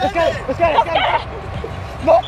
Let's get it. Let's get it. Let's get it. No.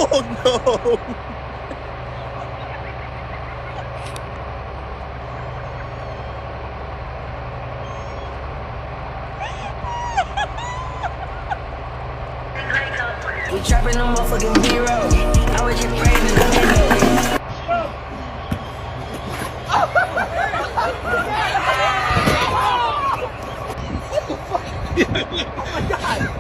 Oh no! We trapping them motherfucking B-roll. I was just praying to Oh my god!